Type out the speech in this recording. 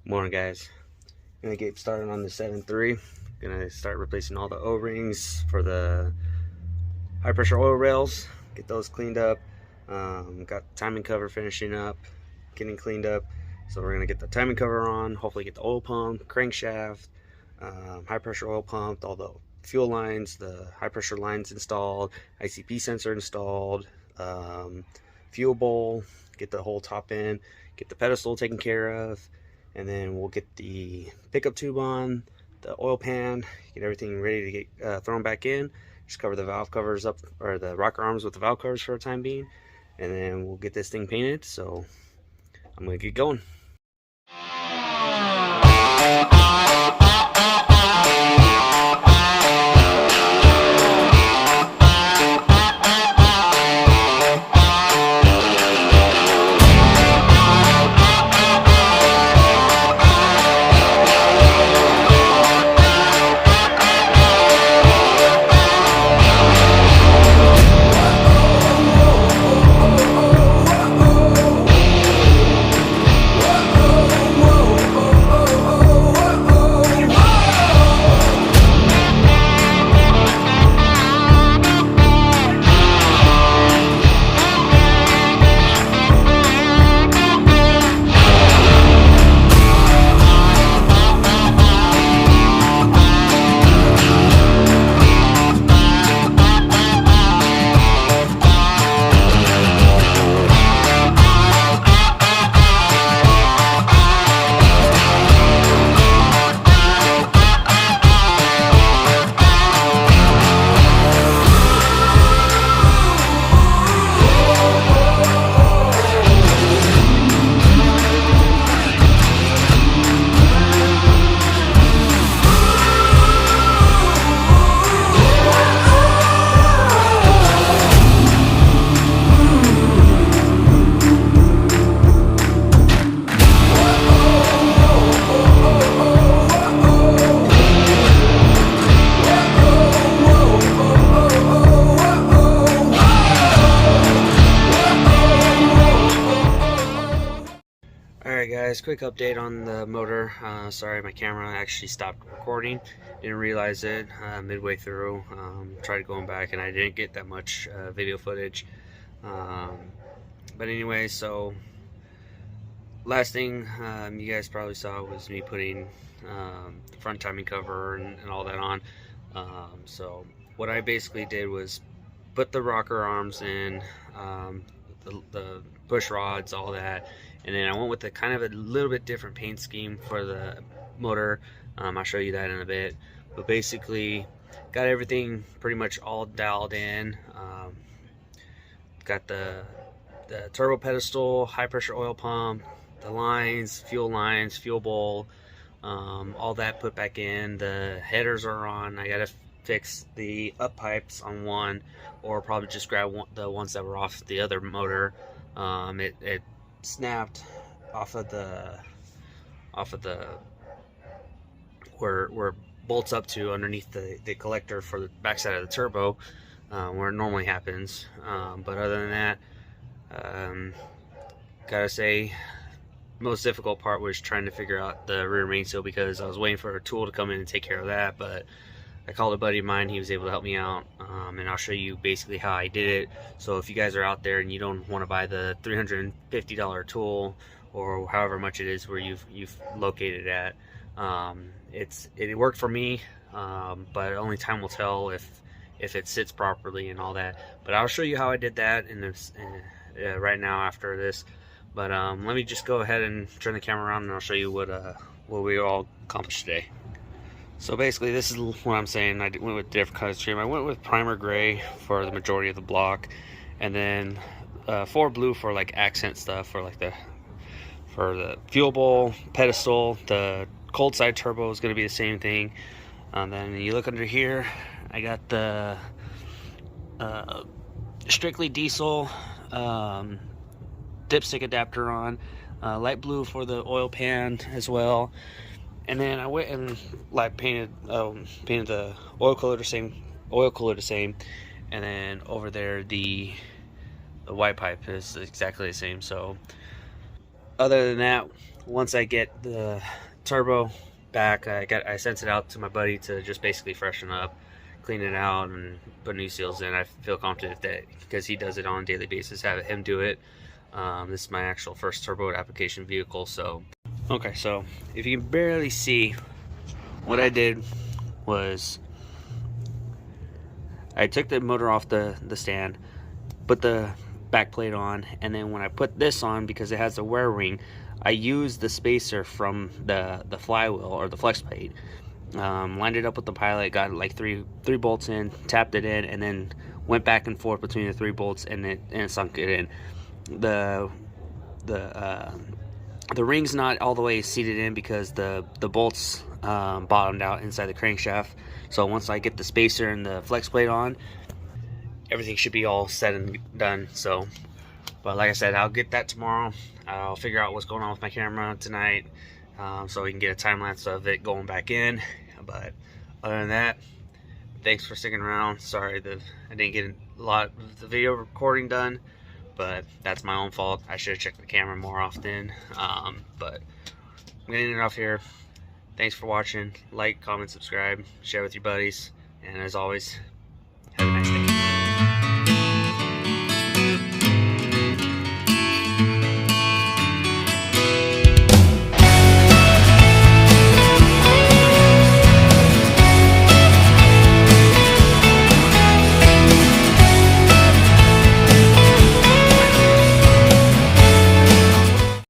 Morning, guys. Gonna get started on the 7.3. Gonna start replacing all the O-rings for the high pressure oil rails, get those cleaned up. Got timing cover finishing up, getting cleaned up. So we're gonna get the timing cover on, hopefully get the oil pump, crankshaft, high pressure oil pump, all the fuel lines, the high pressure lines installed, ICP sensor installed, fuel bowl, get the whole top end, get the pedestal taken care of, and then we'll get the pickup tube on, the oil pan, get everything ready to get thrown back in. Just cover the valve covers up, or the rocker arms with the valve covers for the time being, and then we'll get this thing painted. So I'm gonna get going. Alright guys, quick update on the motor. Sorry, my camera actually stopped recording. Didn't realize it midway through. Tried going back and I didn't get that much video footage. But anyway, so last thing you guys probably saw was me putting the front timing cover and all that on. So what I basically did was put the rocker arms in, the push rods, all that, and then I went with a kind of a little bit different paint scheme for the motor. I'll show you that in a bit, but basically got everything pretty much all dialed in. Got the turbo pedestal, high pressure oil pump, the lines, fuel bowl, all that put back in. The headers are on. I gotta fix the up pipes on one, or probably just grab the ones that were off the other motor. It snapped off of the where it bolts up to underneath the collector for the backside of the turbo, where it normally happens. But other than that, gotta say, most difficult part was trying to figure out the rear main seal, because I was waiting for a tool to come in and take care of that. But I called a buddy of mine, he was able to help me out, and I'll show you basically how I did it. So if you guys are out there and you don't want to buy the $350 tool, or however much it is where you've located it at, it worked for me, but only time will tell if it sits properly and all that. But I'll show you how I did that in this right now after this. But let me just go ahead and turn the camera around and I'll show you what we all accomplished today. So basically, this is what I'm saying. I went with different color scheme. I went with primer gray for the majority of the block, and then 4 blue for like accent stuff, for like the fuel bowl, pedestal. The cold side turbo is going to be the same thing. And then you look under here, I got the strictly diesel dipstick adapter on, light blue for the oil pan as well. And then I went and like painted the oil cooler the same, and then over there the white pipe is exactly the same. So other than that, once I get the turbo back, I sent it out to my buddy to just basically freshen up, clean it out, and put new seals in. I feel confident that because he does it on a daily basis, have him do it. This is my actual first turbo application vehicle. So okay, so if you can barely see, what I did was I took the motor off the stand, put the back plate on, and then when I put this on, because it has a wear ring, I used the spacer from the flywheel or the flex plate, lined it up with the pilot, got like three bolts in, tapped it in, and then went back and forth between the 3 bolts, and it sunk it in. The ring's not all the way seated in because the bolts bottomed out inside the crankshaft. So once I get the spacer and the flex plate on, everything should be all said and done. So, but like I said, I'll get that tomorrow. I'll figure out what's going on with my camera tonight, so we can get a time lapse of it going back in. But other than that, thanks for sticking around. Sorry that I didn't get a lot of the video recording done, but that's my own fault. I should have checked the camera more often. But I'm getting it off here. Thanks for watching. Like, comment, subscribe, share with your buddies, and as always,